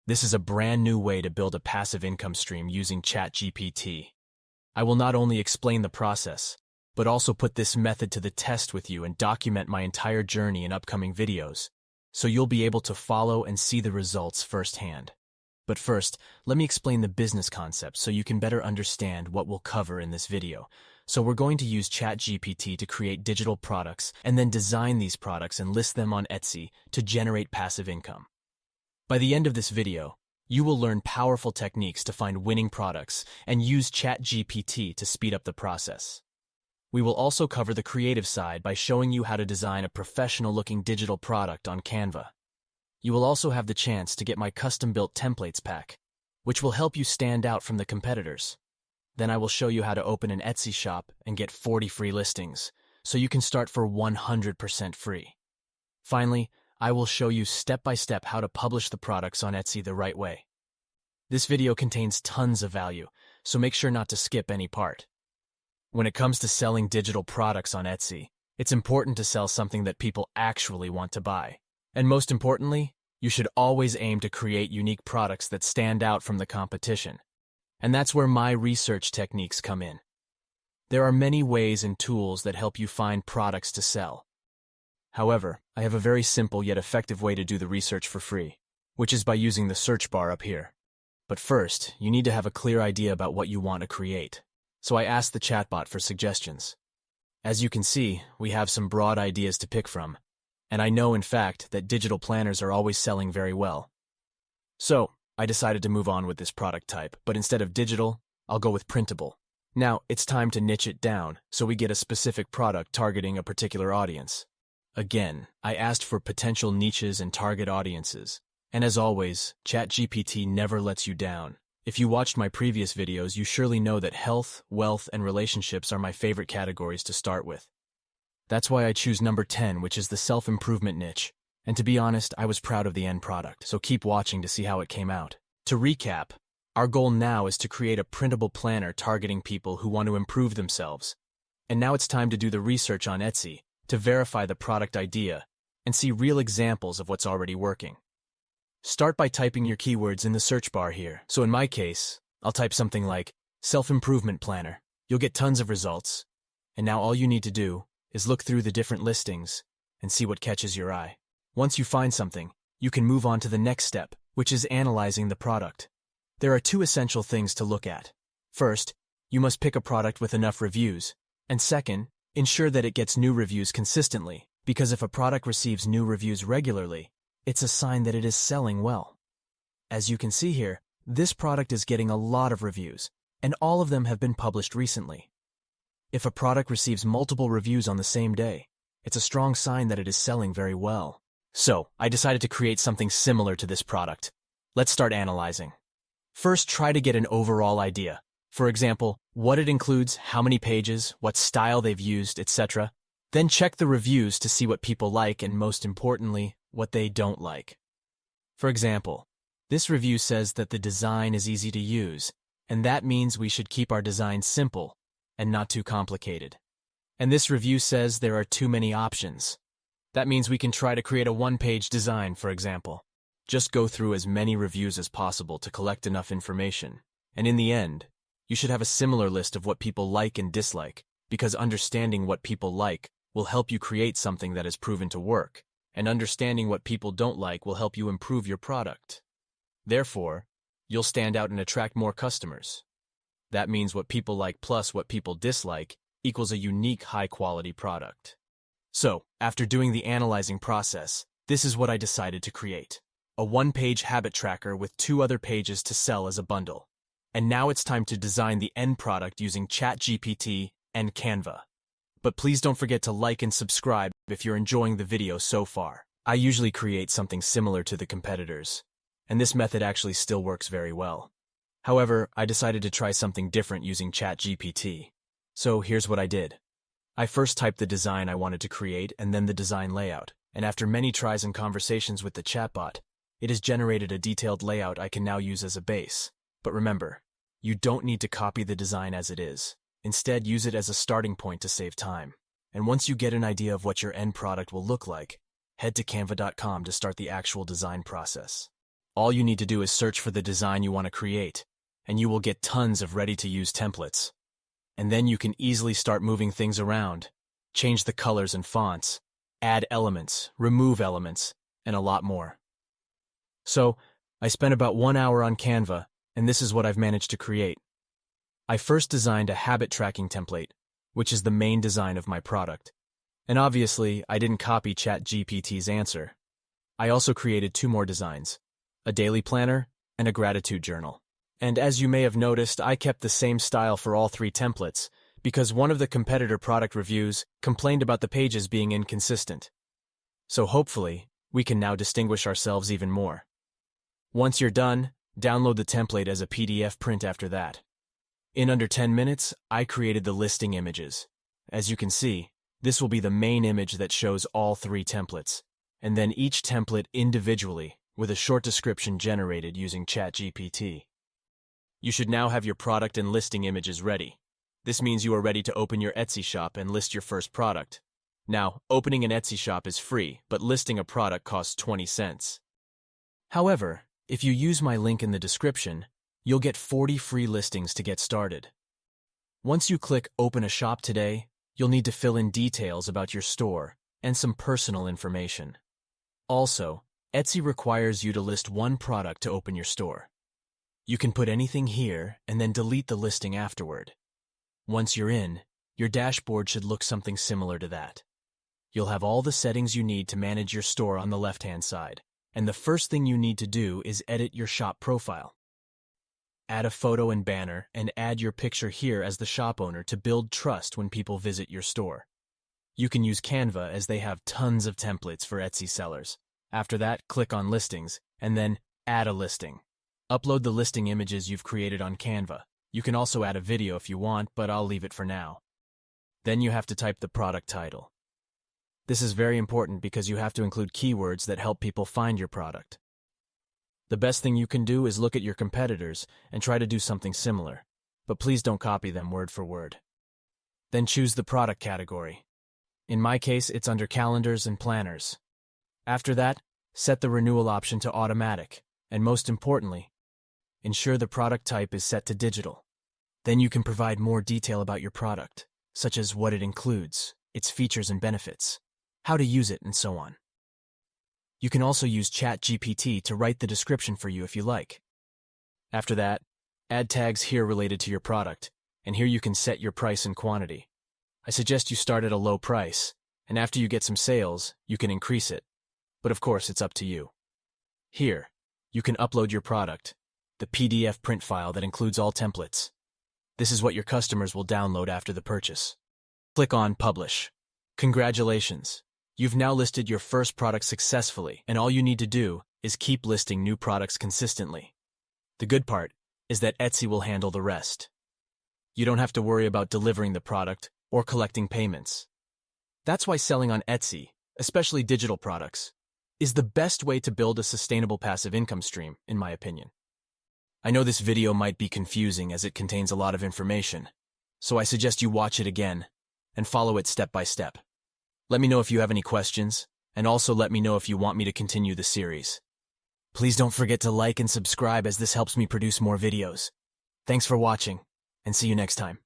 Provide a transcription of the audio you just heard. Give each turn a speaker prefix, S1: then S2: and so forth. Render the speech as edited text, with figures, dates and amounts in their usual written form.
S1: This is a brand new way to build a passive income stream using ChatGPT. I will not only explain the process, but also put this method to the test with you and document my entire journey in upcoming videos, so you'll be able to follow and see the results firsthand. But first, let me explain the business concept so you can better understand what we'll cover in this video. So we're going to use ChatGPT to create digital products and then design these products and list them on Etsy to generate passive income. By the end of this video, you will learn powerful techniques to find winning products and use ChatGPT to speed up the process. We will also cover the creative side by showing you how to design a professional-looking digital product on Canva. You will also have the chance to get my custom-built templates pack, which will help you stand out from the competitors. Then I will show you how to open an Etsy shop and get 40 free listings, so you can start for 100% free. Finally, I will show you step-by-step how to publish the products on Etsy the right way. This video contains tons of value, so make sure not to skip any part. When it comes to selling digital products on Etsy, it's important to sell something that people actually want to buy. And most importantly, you should always aim to create unique products that stand out from the competition. And that's where my research techniques come in. There are many ways and tools that help you find products to sell. However, I have a very simple yet effective way to do the research for free, which is by using the search bar up here. But first, you need to have a clear idea about what you want to create. So I asked the chatbot for suggestions. As you can see, we have some broad ideas to pick from, and I know in fact that digital planners are always selling very well. So, I decided to move on with this product type, but instead of digital, I'll go with printable. Now, it's time to niche it down so we get a specific product targeting a particular audience. Again, I asked for potential niches and target audiences. And as always, ChatGPT never lets you down. If you watched my previous videos, you surely know that health, wealth, and relationships are my favorite categories to start with. That's why I choose number 10, which is the self-improvement niche. And to be honest, I was proud of the end product, so keep watching to see how it came out. To recap, our goal now is to create a printable planner targeting people who want to improve themselves. And now it's time to do the research on Etsy to verify the product idea and see real examples of what's already working. Start by typing your keywords in the search bar here. So in my case, I'll type something like self-improvement planner. You'll get tons of results. And now all you need to do is look through the different listings and see what catches your eye. Once you find something, you can move on to the next step, which is analyzing the product. There are two essential things to look at. First, you must pick a product with enough reviews. And second, ensure that it gets new reviews consistently, because if a product receives new reviews regularly, it's a sign that it is selling well. As you can see here, this product is getting a lot of reviews, and all of them have been published recently. If a product receives multiple reviews on the same day, it's a strong sign that it is selling very well. So, I decided to create something similar to this product. Let's start analyzing. First, try to get an overall idea. For example, what it includes, how many pages, what style they've used, etc. Then check the reviews to see what people like and, most importantly, what they don't like. For example, this review says that the design is easy to use, and that means we should keep our design simple and not too complicated. And this review says there are too many options. That means we can try to create a one-page design, for example. Just go through as many reviews as possible to collect enough information, and in the end, you should have a similar list of what people like and dislike, because understanding what people like will help you create something that has proven to work, and understanding what people don't like will help you improve your product. Therefore, you'll stand out and attract more customers. That means what people like plus what people dislike equals a unique high-quality product. So, after doing the analyzing process, this is what I decided to create. A one-page habit tracker with 2 other pages to sell as a bundle. And now it's time to design the end product using ChatGPT and Canva. But please don't forget to like and subscribe if you're enjoying the video so far. I usually create something similar to the competitors, and this method actually still works very well. However, I decided to try something different using ChatGPT. So here's what I did. I first typed the design I wanted to create and then the design layout, and after many tries and conversations with the chatbot, it has generated a detailed layout I can now use as a base. But remember, you don't need to copy the design as it is. Instead, use it as a starting point to save time. And once you get an idea of what your end product will look like, head to canva.com to start the actual design process. All you need to do is search for the design you want to create, and you will get tons of ready-to-use templates. And then you can easily start moving things around, change the colors and fonts, add elements, remove elements, and a lot more. So, I spent about 1 hour on Canva, and this is what I've managed to create. I first designed a habit tracking template, which is the main design of my product. And obviously, I didn't copy ChatGPT's answer. I also created 2 more designs, a daily planner and a gratitude journal. And as you may have noticed, I kept the same style for all 3 templates, because one of the competitor product reviews complained about the pages being inconsistent. So hopefully, we can now distinguish ourselves even more. Once you're done, download the template as a PDF print after that. In under 10 minutes, I created the listing images. As you can see, this will be the main image that shows all 3 templates, and then each template individually with a short description generated using ChatGPT. You should now have your product and listing images ready. This means you are ready to open your Etsy shop and list your first product. Now, opening an Etsy shop is free, but listing a product costs 20 cents. However, if you use my link in the description, you'll get 40 free listings to get started. Once you click Open a Shop today, you'll need to fill in details about your store and some personal information. Also, Etsy requires you to list 1 product to open your store. You can put anything here and then delete the listing afterward. Once you're in, your dashboard should look something similar to that. You'll have all the settings you need to manage your store on the left-hand side, and the first thing you need to do is edit your shop profile. Add a photo and banner, and add your picture here as the shop owner to build trust when people visit your store. You can use Canva as they have tons of templates for Etsy sellers. After that, click on Listings, and then Add a listing. Upload the listing images you've created on Canva. You can also add a video if you want, but I'll leave it for now. Then you have to type the product title. This is very important because you have to include keywords that help people find your product. The best thing you can do is look at your competitors and try to do something similar, but please don't copy them word for word. Then choose the product category. In my case, it's under calendars and planners. After that, set the renewal option to automatic, and most importantly, ensure the product type is set to digital. Then you can provide more detail about your product, such as what it includes, its features and benefits, how to use it, and so on. You can also use ChatGPT to write the description for you if you like. After that, add tags here related to your product, and here you can set your price and quantity. I suggest you start at a low price, and after you get some sales, you can increase it. But of course, it's up to you. Here, you can upload your product, the PDF print file that includes all templates. This is what your customers will download after the purchase. Click on Publish. Congratulations! You've now listed your first product successfully, and all you need to do is keep listing new products consistently. The good part is that Etsy will handle the rest. You don't have to worry about delivering the product or collecting payments. That's why selling on Etsy, especially digital products, is the best way to build a sustainable passive income stream, in my opinion. I know this video might be confusing as it contains a lot of information, so I suggest you watch it again and follow it step by step. Let me know if you have any questions, and also let me know if you want me to continue the series. Please don't forget to like and subscribe as this helps me produce more videos. Thanks for watching, and see you next time.